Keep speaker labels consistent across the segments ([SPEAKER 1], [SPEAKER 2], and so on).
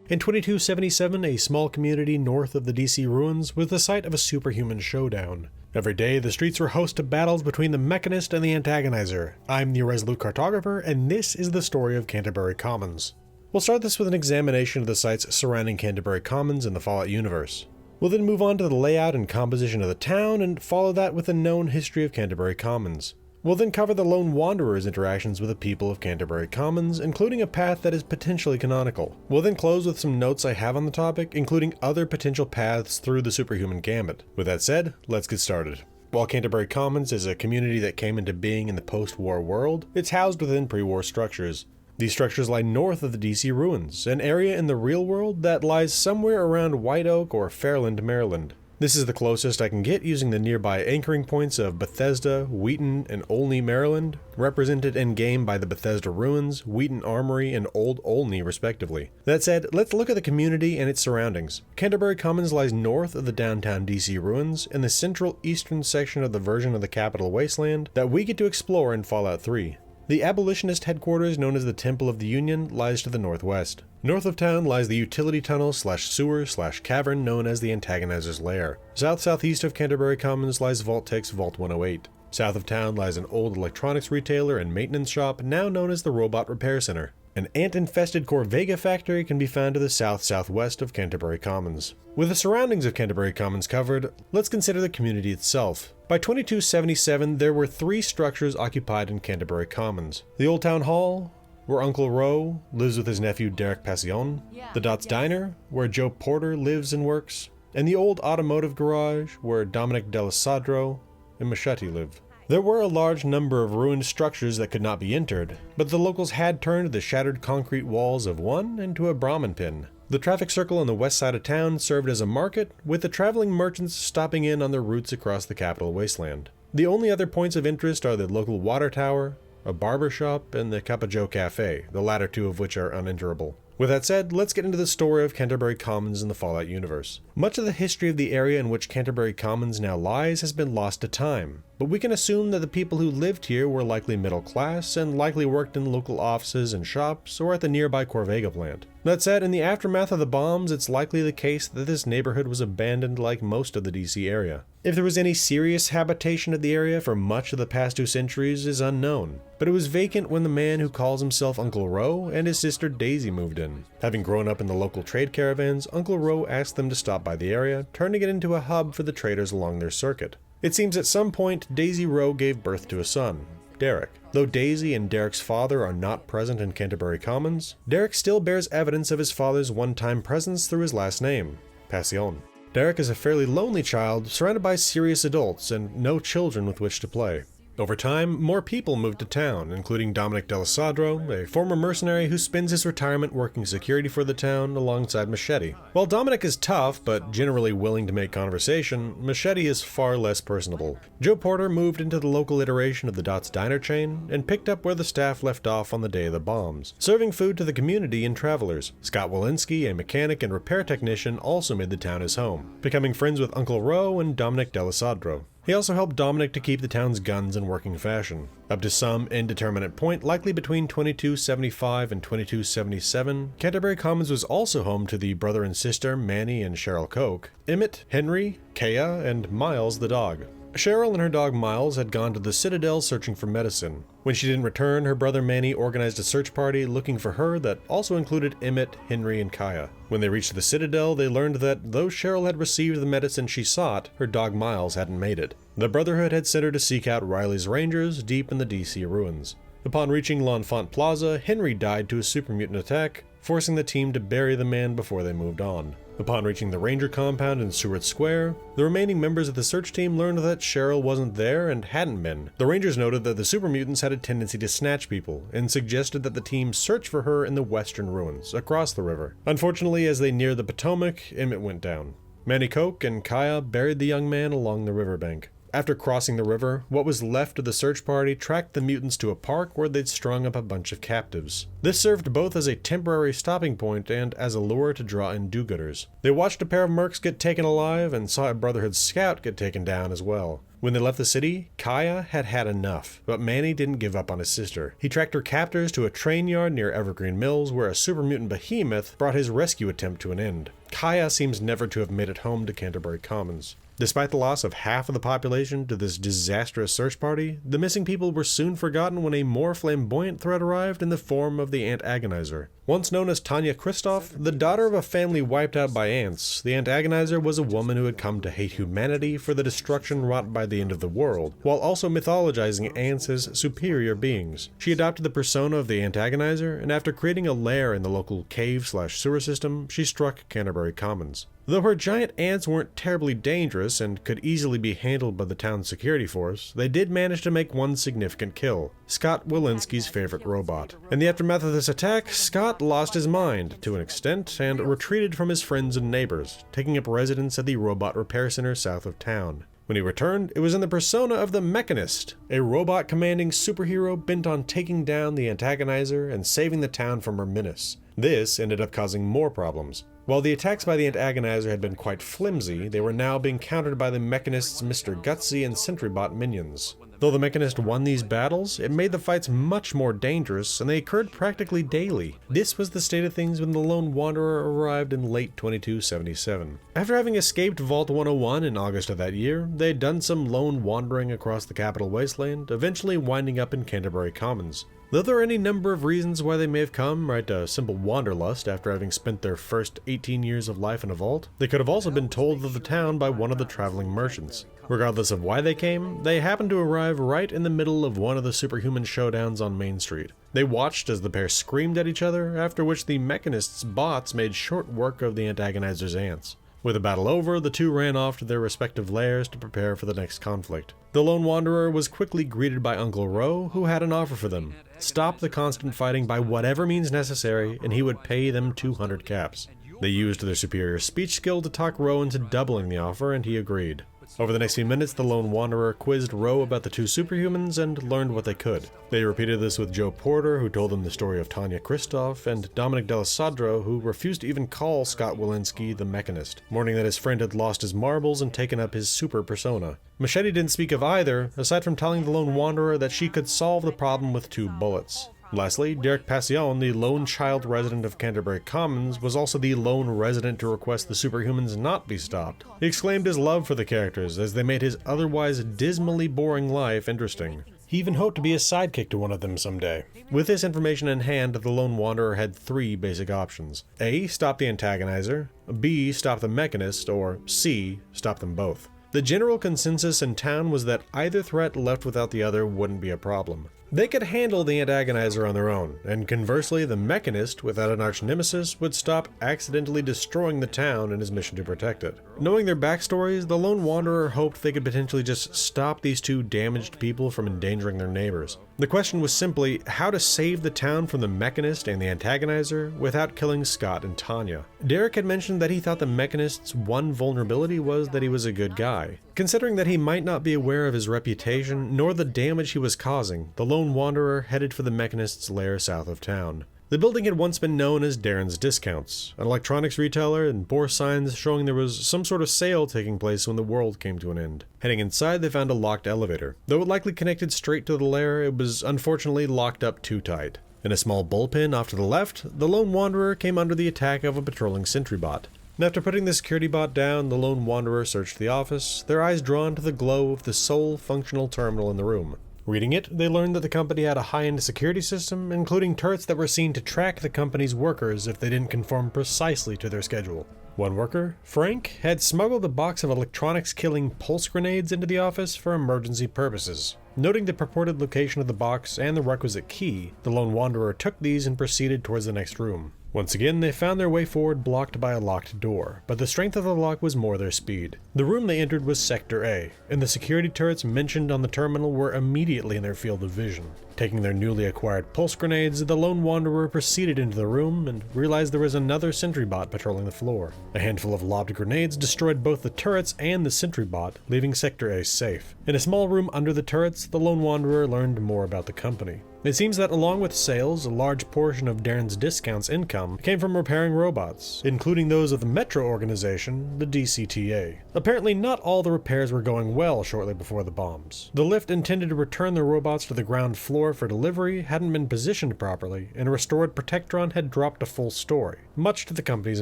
[SPEAKER 1] In 2277, a small community north of the DC ruins was the site of a superhuman showdown. Every day, the streets were host to battles between the mechanist and the antagonizer. I'm the Irresolute Cartographer, and this is the story of Canterbury Commons. We'll start this with an examination of the sites surrounding Canterbury Commons in the Fallout universe. We'll then move on to the layout and composition of the town, and follow that with a known history of Canterbury Commons. We'll then cover the Lone Wanderer's interactions with the people of Canterbury Commons, including a path that is potentially canonical. We'll then close with some notes I have on the topic, including other potential paths through the superhuman gambit. With that said, let's get started. While Canterbury Commons is a community that came into being in the post-war world, it's housed within pre-war structures. These structures lie north of the DC ruins, an area in the real world that lies somewhere around White Oak or Fairland, Maryland. This is the closest I can get using the nearby anchoring points of Bethesda, Wheaton, and Olney, Maryland, represented in-game by the Bethesda Ruins, Wheaton Armory, and Old Olney, respectively. That said, let's look at the community and its surroundings. Canterbury Commons lies north of the downtown DC ruins, in the central eastern section of the version of the Capital Wasteland that we get to explore in Fallout 3. The abolitionist headquarters known as the Temple of the Union lies to the northwest. North of town lies the utility tunnel /sewer /cavern known as the Antagonizer's Lair. South-southeast of Canterbury Commons lies Vault-Tec's Vault 108. South of town lies an old electronics retailer and maintenance shop now known as the Robot Repair Center. An ant-infested Corvega factory can be found to the south-southwest of Canterbury Commons. With the surroundings of Canterbury Commons covered, let's consider the community itself. By 2277, there were 3 structures occupied in Canterbury Commons. The Old Town Hall, where Uncle Ro lives with his nephew Derek Passion, the Dots Diner, where Joe Porter lives and works, and the Old Automotive Garage, where Dominic D'Alessandro and Machete live. There were a large number of ruined structures that could not be entered, but the locals had turned the shattered concrete walls of one into a Brahmin pin. The traffic circle on the west side of town served as a market, with the traveling merchants stopping in on their routes across the Capital Wasteland. The only other points of interest are the local water tower, a barber shop, and the Cup of Joe Cafe, the latter 2 of which are unenterable. With that said, let's get into the story of Canterbury Commons in the Fallout universe. Much of the history of the area in which Canterbury Commons now lies has been lost to time, but we can assume that the people who lived here were likely middle class and likely worked in local offices and shops or at the nearby Corvega plant. That said, in the aftermath of the bombs, it's likely the case that this neighborhood was abandoned like most of the DC area. If there was any serious habitation of the area for much of the past 2 centuries is unknown, but it was vacant when the man who calls himself Uncle Ro and his sister Daisy moved in. Having grown up in the local trade caravans, Uncle Ro asked them to stop by the area, turning it into a hub for the traders along their circuit. It seems at some point, Daisy Ro gave birth to a son, Derek. Though Daisy and Derek's father are not present in Canterbury Commons, Derek still bears evidence of his father's one-time presence through his last name, Passion. Derek is a fairly lonely child, surrounded by serious adults and no children with which to play. Over time, more people moved to town, including Dominic D'Alessandro, a former mercenary who spends his retirement working security for the town alongside Machete. While Dominic is tough, but generally willing to make conversation, Machete is far less personable. Joe Porter moved into the local iteration of the Dots Diner chain, and picked up where the staff left off on the day of the bombs, serving food to the community and travelers. Scott Walensky, a mechanic and repair technician, also made the town his home, becoming friends with Uncle Ro and Dominic D'Alessandro. He also helped Dominic to keep the town's guns in working fashion. Up to some indeterminate point, likely between 2275 and 2277, Canterbury Commons was also home to the brother and sister Manny and Cheryl Koch, Emmett, Henry, Kea, and Miles the dog. Cheryl and her dog Miles had gone to the Citadel searching for medicine. When she didn't return, her brother Manny organized a search party looking for her that also included Emmett, Henry, and Kaya. When they reached the Citadel, they learned that though Cheryl had received the medicine she sought, her dog Miles hadn't made it. The Brotherhood had sent her to seek out Riley's Rangers deep in the DC ruins. Upon reaching L'Enfant Plaza, Henry died to a super mutant attack, forcing the team to bury the man before they moved on. Upon reaching the Ranger compound in Seward Square, the remaining members of the search team learned that Cheryl wasn't there and hadn't been. The Rangers noted that the super mutants had a tendency to snatch people, and suggested that the team search for her in the western ruins, across the river. Unfortunately, as they neared the Potomac, Emmett went down. Manny Koch and Kaya buried the young man along the riverbank. After crossing the river, what was left of the search party tracked the mutants to a park where they'd strung up a bunch of captives. This served both as a temporary stopping point and as a lure to draw in do-gooders. They watched a pair of mercs get taken alive and saw a Brotherhood scout get taken down as well. When they left the city, Kaya had had enough, but Manny didn't give up on his sister. He tracked her captors to a train yard near Evergreen Mills where a super mutant behemoth brought his rescue attempt to an end. Kaya seems never to have made it home to Canterbury Commons. Despite the loss of half of the population to this disastrous search party, the missing people were soon forgotten when a more flamboyant threat arrived in the form of the antagonizer. Once known as Tanya Kristoff, the daughter of a family wiped out by ants, the antagonizer was a woman who had come to hate humanity for the destruction wrought by the end of the world, while also mythologizing ants as superior beings. She adopted the persona of the antagonizer, and after creating a lair in the local cave/sewer system, she struck Canterbury Commons. Though her giant ants weren't terribly dangerous and could easily be handled by the town's security force, they did manage to make one significant kill, Scott Walensky's favorite robot. In the aftermath of this attack, Scott lost his mind, to an extent, and retreated from his friends and neighbors, taking up residence at the robot repair center south of town. When he returned, it was in the persona of the Mechanist, a robot-commanding superhero bent on taking down the antagonizer and saving the town from her menace. This ended up causing more problems. While the attacks by the antagonizer had been quite flimsy, they were now being countered by the Mechanist's Mr. Gutsy and Sentrybot minions. Though the Mechanist won these battles, it made the fights much more dangerous, and they occurred practically daily. This was the state of things when the Lone Wanderer arrived in late 2277. After having escaped Vault 101 in August of that year, they had done some lone wandering across the capital wasteland, eventually winding up in Canterbury Commons. Though there are any number of reasons why they may have come, right, a simple wanderlust after having spent their first 18 years of life in a vault, they could have also been told of the town by one of the traveling merchants. Regardless of why they came, they happened to arrive right in the middle of one of the superhuman showdowns on Main Street. They watched as the pair screamed at each other, after which the Mechanist's bots made short work of the antagonizer's ants. With the battle over, the two ran off to their respective lairs to prepare for the next conflict. The Lone Wanderer was quickly greeted by Uncle Ro, who had an offer for them. Stop the constant fighting by whatever means necessary, and he would pay them 200 caps. They used their superior speech skill to talk Ro into doubling the offer, and he agreed. Over the next few minutes, the Lone Wanderer quizzed Ro about the two superhumans and learned what they could. They repeated this with Joe Porter, who told them the story of Tanya Kristoff, and Dominic D'Alessandro, who refused to even call Scott Walensky the Mechanist, mourning that his friend had lost his marbles and taken up his super persona. Machete didn't speak of either, aside from telling the Lone Wanderer that she could solve the problem with 2 bullets. Lastly, Derek Passion, the lone child resident of Canterbury Commons, was also the lone resident to request the superhumans not be stopped. He exclaimed his love for the characters, as they made his otherwise dismally boring life interesting. He even hoped to be a sidekick to one of them someday. With this information in hand, the Lone Wanderer had 3 basic options. A. Stop the antagonizer. B. Stop the Mechanist. Or C. Stop them both. The general consensus in town was that either threat left without the other wouldn't be a problem. They could handle the antagonizer on their own, and conversely, the Mechanist, without an arch-nemesis, would stop accidentally destroying the town in his mission to protect it. Knowing their backstories, the Lone Wanderer hoped they could potentially just stop these 2 damaged people from endangering their neighbors. The question was simply how to save the town from the Mechanist and the antagonizer without killing Scott and Tanya. Derek had mentioned that he thought the Mechanist's one vulnerability was that he was a good guy. Considering that he might not be aware of his reputation nor the damage he was causing, the Lone Wanderer headed for the Mechanist's lair south of town. The building had once been known as Darren's Discounts, an electronics retailer, and bore signs showing there was some sort of sale taking place when the world came to an end. Heading inside, they found a locked elevator. Though it likely connected straight to the lair, it was unfortunately locked up too tight. In a small bullpen off to the left, the Lone Wanderer came under the attack of a patrolling sentry bot. And after putting the security bot down, the Lone Wanderer searched the office, their eyes drawn to the glow of the sole functional terminal in the room. Reading it, they learned that the company had a high-end security system, including turrets that were seen to track the company's workers if they didn't conform precisely to their schedule. One worker, Frank, had smuggled a box of electronics-killing pulse grenades into the office for emergency purposes. Noting the purported location of the box and the requisite key, the Lone Wanderer took these and proceeded towards the next room. Once again, they found their way forward blocked by a locked door, but the strength of the lock was more their speed. The room they entered was Sector A, and the security turrets mentioned on the terminal were immediately in their field of vision. Taking their newly acquired pulse grenades, the Lone Wanderer proceeded into the room and realized there was another sentry bot patrolling the floor. A handful of lobbed grenades destroyed both the turrets and the sentry bot, leaving Sector A safe. In a small room under the turrets, the Lone Wanderer learned more about the company. It seems that along with sales, a large portion of Darren's discounts income came from repairing robots, including those of the Metro organization, the DCTA. Apparently not all the repairs were going well shortly before the bombs. The lift intended to return the robots to the ground floor for delivery hadn't been positioned properly, and a restored Protectron had dropped a full story, much to the company's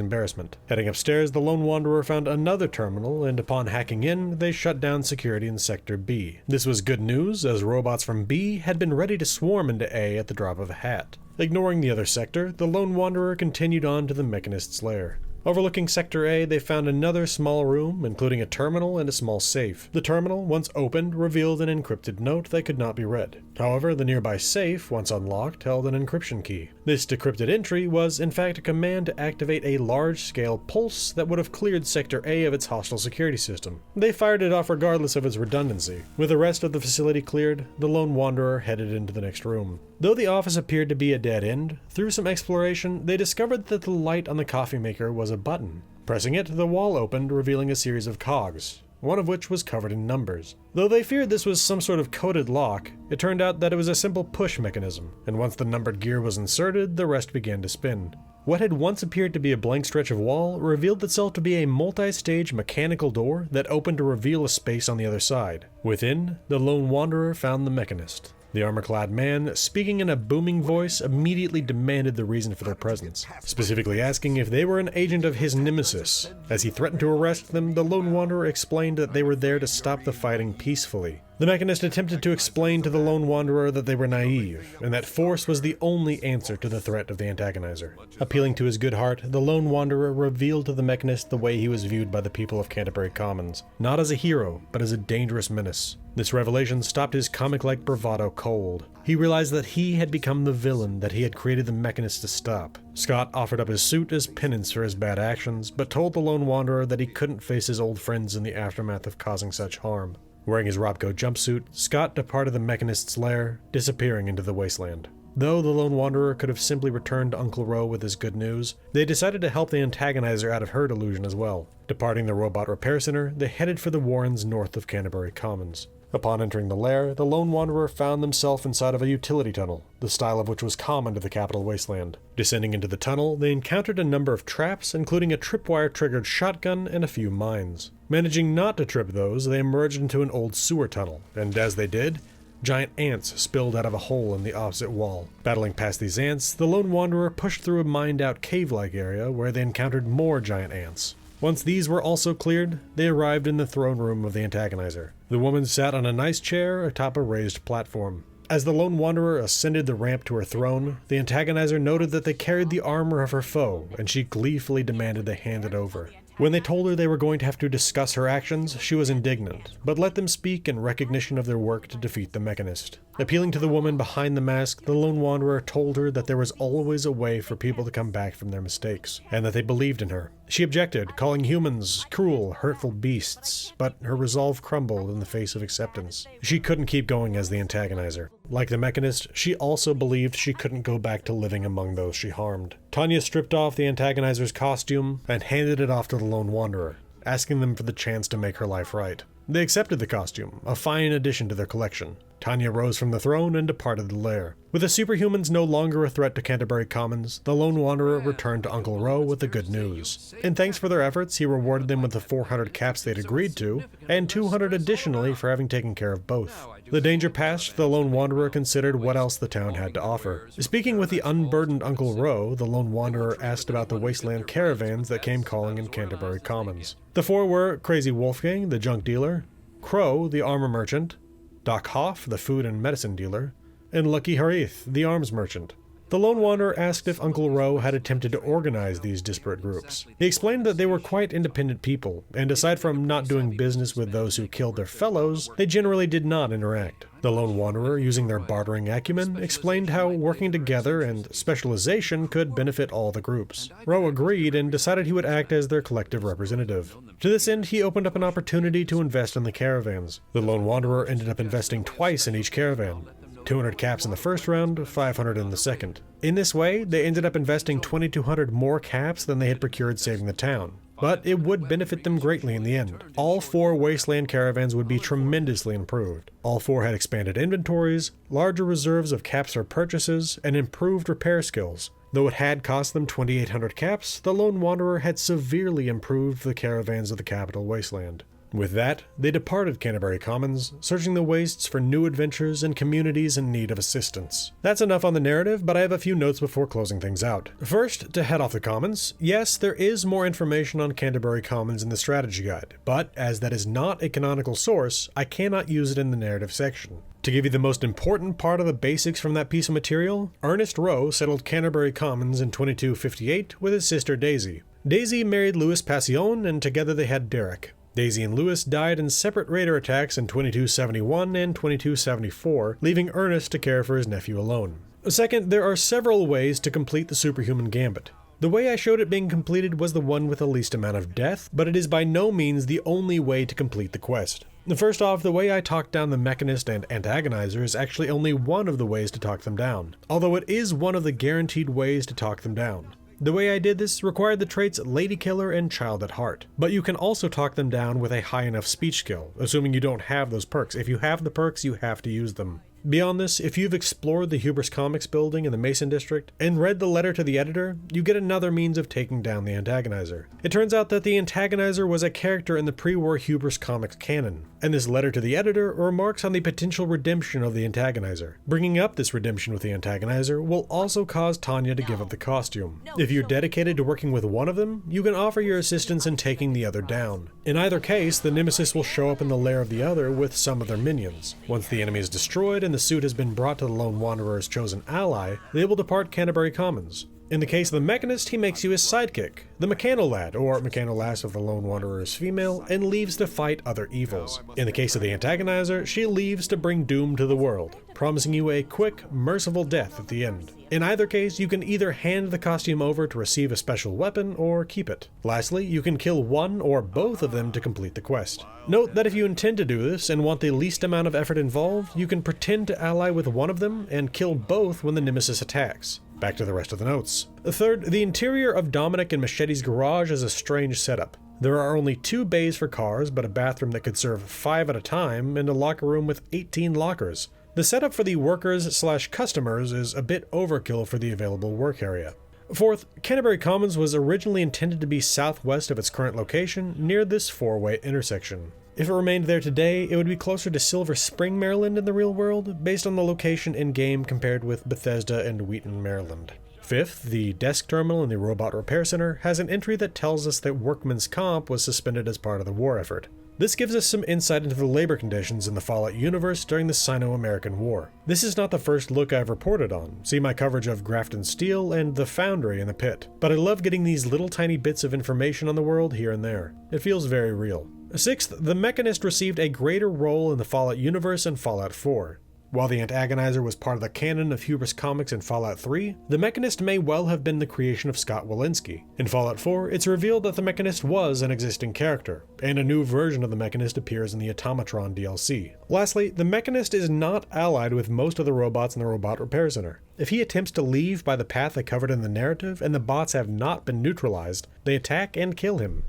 [SPEAKER 1] embarrassment. Heading upstairs, the Lone Wanderer found another terminal, and upon hacking in, they shut down security in Sector B. This was good news, as robots from B had been ready to swarm into A at the drop of a hat. Ignoring the other sector, the Lone Wanderer continued on to the Mechanist's lair. Overlooking Sector A, they found another small room, including a terminal and a small safe. The terminal, once opened, revealed an encrypted note that could not be read. However, the nearby safe, once unlocked, held an encryption key. This decrypted entry was, in fact, a command to activate a large-scale pulse that would have cleared Sector A of its hostile security system. They fired it off regardless of its redundancy. With the rest of the facility cleared, the Lone Wanderer headed into the next room. Though the office appeared to be a dead end, through some exploration, they discovered that the light on the coffee maker was a button. Pressing it, the wall opened, revealing a series of cogs, one of which was covered in numbers. Though they feared this was some sort of coded lock, it turned out that it was a simple push mechanism, and once the numbered gear was inserted, the rest began to spin. What had once appeared to be a blank stretch of wall revealed itself to be a multi-stage mechanical door that opened to reveal a space on the other side. Within, the Lone Wanderer found the Mechanist. The armor-clad man, speaking in a booming voice, immediately demanded the reason for their presence, specifically asking if they were an agent of his nemesis. As he threatened to arrest them, the Lone Wanderer explained that they were there to stop the fighting peacefully. The Mechanist attempted to explain to the Lone Wanderer that they were naive, and that force was the only answer to the threat of the antagonizer. Appealing to his good heart, the Lone Wanderer revealed to the Mechanist the way he was viewed by the people of Canterbury Commons, not as a hero, but as a dangerous menace. This revelation stopped his comic-like bravado cold. He realized that he had become the villain that he had created the Mechanist to stop. Scott offered up his suit as penance for his bad actions, but told the Lone Wanderer that he couldn't face his old friends in the aftermath of causing such harm. Wearing his Robco jumpsuit, Scott departed the Mechanist's lair, disappearing into the wasteland. Though the Lone Wanderer could have simply returned to Uncle Ro with his good news, they decided to help the antagonizer out of her delusion as well. Departing the robot repair center, they headed for the Warrens north of Canterbury Commons. Upon entering the lair, the Lone Wanderer found themselves inside of a utility tunnel, the style of which was common to the capital wasteland. Descending into the tunnel, they encountered a number of traps, including a tripwire-triggered shotgun and a few mines. Managing not to trip those, they emerged into an old sewer tunnel, and as they did, giant ants spilled out of a hole in the opposite wall. Battling past these ants, the Lone Wanderer pushed through a mined-out cave-like area where they encountered more giant ants. Once these were also cleared, they arrived in the throne room of the antagonizer. The woman sat on a nice chair atop a raised platform. As the Lone Wanderer ascended the ramp to her throne, the antagonizer noted that they carried the armor of her foe, and she gleefully demanded they hand it over. When they told her they were going to have to discuss her actions, she was indignant, but let them speak in recognition of their work to defeat the Mechanist. Appealing to the woman behind the mask, the Lone Wanderer told her that there was always a way for people to come back from their mistakes, and that they believed in her. She objected, calling humans cruel, hurtful beasts, but her resolve crumbled in the face of acceptance. She couldn't keep going as the antagonizer. Like the Mechanist, she also believed she couldn't go back to living among those she harmed. Tanya stripped off the antagonizer's costume and handed it off to the Lone Wanderer, asking them for the chance to make her life right. They accepted the costume, a fine addition to their collection. Tanya rose from the throne and departed the lair. With the superhumans no longer a threat to Canterbury Commons, the Lone Wanderer returned to Uncle Ro with the good news. In thanks for their efforts, he rewarded them with the 400 caps they'd agreed to, and 200 additionally for having taken care of both. The danger past, the Lone Wanderer considered what else the town had to offer. Speaking with the unburdened Uncle Ro, the Lone Wanderer asked about the wasteland caravans that came calling in Canterbury Commons. The four were Crazy Wolfgang, the junk dealer, Crow, the armor merchant, Doc Hoff, the food and medicine dealer, and Lucky Harith, the arms merchant. The Lone Wanderer asked if Uncle Ro had attempted to organize these disparate groups. He explained that they were quite independent people, and aside from not doing business with those who killed their fellows, they generally did not interact. The Lone Wanderer, using their bartering acumen, explained how working together and specialization could benefit all the groups. Ro agreed and decided he would act as their collective representative. To this end, he opened up an opportunity to invest in the caravans. The Lone Wanderer ended up investing twice in each caravan. 200 caps in the first round, 500 in the second. In this way, they ended up investing 2,200 more caps than they had procured saving the town. but it would benefit them greatly in the end. All 4 Wasteland caravans would be tremendously improved. All 4 had expanded inventories, larger reserves of caps for purchases, and improved repair skills. Though it had cost them 2,800 caps, the Lone Wanderer had severely improved the caravans of the capital Wasteland. With that, they departed Canterbury Commons, searching the wastes for new adventures and communities in need of assistance. That's enough on the narrative, but I have a few notes before closing things out. First, to head off the Commons, yes, there is more information on Canterbury Commons in the strategy guide, but as that is not a canonical source, I cannot use it in the narrative section. To give you the most important part of the basics from that piece of material, Ernest Rowe settled Canterbury Commons in 2258 with his sister Daisy. Daisy married Louis Passion, and together they had Derek. Daisy and Louis died in separate raider attacks in 2271 and 2274, leaving Ernest to care for his nephew alone. Second, there are several ways to complete the Superhuman Gambit. The way I showed it being completed was the one with the least amount of death, but it is by no means the only way to complete the quest. First off, the way I talked down the Mechanist and Antagonizer is actually only one of the ways to talk them down, although it is one of the guaranteed ways to talk them down. The way I did this required the traits Lady Killer and Child at Heart, but you can also talk them down with a high enough speech skill, assuming you don't have those perks. If you have the perks, you have to use them. Beyond this, if you've explored the Hubris Comics building in the Mason District and read the letter to the editor, you get another means of taking down the Antagonizer. It turns out that the Antagonizer was a character in the pre-war Hubris Comics canon, and this letter to the editor remarks on the potential redemption of the Antagonizer. Bringing up this redemption with the Antagonizer will also cause Tanya to give up the costume. If you're dedicated to working with one of them, you can offer your assistance in taking the other down. In either case, the Nemesis will show up in the lair of the other with some of their minions. Once the enemy is destroyed and the suit has been brought to the Lone Wanderer's chosen ally, they will depart Canterbury Commons. In the case of the Mechanist, he makes you his sidekick, the Mechanolad, or Mechanolass if the Lone Wanderer is female, and leaves to fight other evils. In the case of the Antagonizer, she leaves to bring doom to the world, promising you a quick, merciful death at the end. In either case, you can either hand the costume over to receive a special weapon, or keep it. Lastly, you can kill one or both of them to complete the quest. Note that if you intend to do this and want the least amount of effort involved, you can pretend to ally with one of them and kill both when the Nemesis attacks. Back to the rest of the notes. Third, the interior of Dominic and Machete's garage is a strange setup. There are only 2 bays for cars, but a bathroom that could serve 5 at a time, and a locker room with 18 lockers. The setup for the workers/customers is a bit overkill for the available work area. Fourth, Canterbury Commons was originally intended to be southwest of its current location, near this 4-way intersection. If it remained there today, it would be closer to Silver Spring, Maryland in the real world, based on the location in-game compared with Bethesda and Wheaton, Maryland. Fifth, the desk terminal in the Robot Repair Center has an entry that tells us that workman's comp was suspended as part of the war effort. This gives us some insight into the labor conditions in the Fallout universe during the Sino-American War. This is not the first look I've reported on. See my coverage of Grafton Steel and the Foundry in the Pit. But I love getting these little tiny bits of information on the world here and there. It feels very real. Sixth, the Mechanist received a greater role in the Fallout universe in Fallout 4. While the Antagonizer was part of the canon of Hubris Comics in Fallout 3, the Mechanist may well have been the creation of Scott Walensky. In Fallout 4, it's revealed that the Mechanist was an existing character, and a new version of the Mechanist appears in the Automatron DLC. Lastly, the Mechanist is not allied with most of the robots in the Robot Repair Center. If he attempts to leave by the path they covered in the narrative and the bots have not been neutralized, they attack and kill him.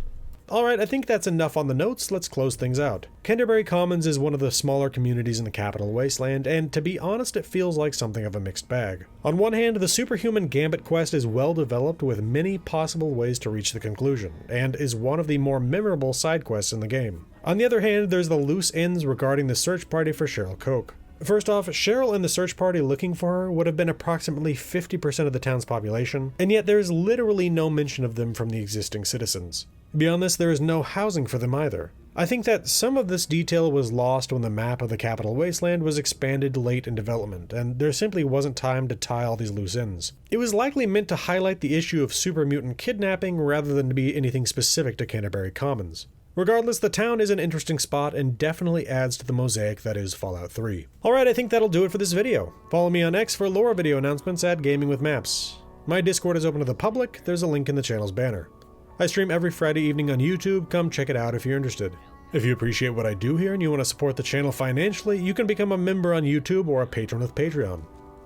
[SPEAKER 1] Alright, I think that's enough on the notes, let's close things out. Canterbury Commons is one of the smaller communities in the Capital Wasteland, and to be honest, it feels like something of a mixed bag. On one hand, the Superhuman Gambit quest is well developed with many possible ways to reach the conclusion, and is one of the more memorable side quests in the game. On the other hand, there's the loose ends regarding the search party for Cheryl Koch. First off, Cheryl and the search party looking for her would have been approximately 50% of the town's population, and yet there is literally no mention of them from the existing citizens. Beyond this, there is no housing for them either. I think that some of this detail was lost when the map of the Capital Wasteland was expanded late in development, and there simply wasn't time to tie all these loose ends. It was likely meant to highlight the issue of super mutant kidnapping rather than to be anything specific to Canterbury Commons. Regardless, the town is an interesting spot and definitely adds to the mosaic that is Fallout 3. Alright, I think that'll do it for this video. Follow me on X for lore video announcements at Gaming with Maps. My Discord is open to the public, there's a link in the channel's banner. I stream every Friday evening on YouTube, come check it out if you're interested. If you appreciate what I do here and you want to support the channel financially, you can become a member on YouTube or a patron with Patreon.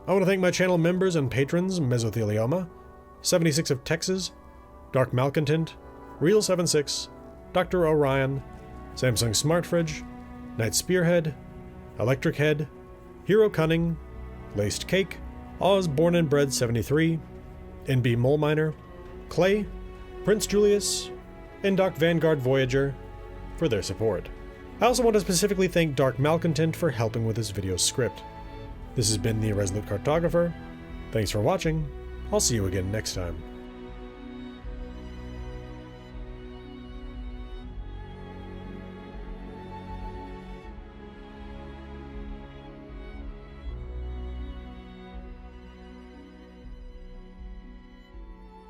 [SPEAKER 1] I want to thank my channel members and patrons Mesothelioma, 76 of Texas, Dark Malcontent, Real76, Dr. Orion, Samsung Smart Fridge, Night Spearhead, Electric Head, Hero Cunning, Laced Cake, Oz Born and Bred 73, NB Mole Miner, Clay, Prince Julius, and Doc Vanguard Voyager for their support. I also want to specifically thank Dark Malcontent for helping with this video script. This has been the Irresolute Cartographer. Thanks for watching. I'll see you again next time.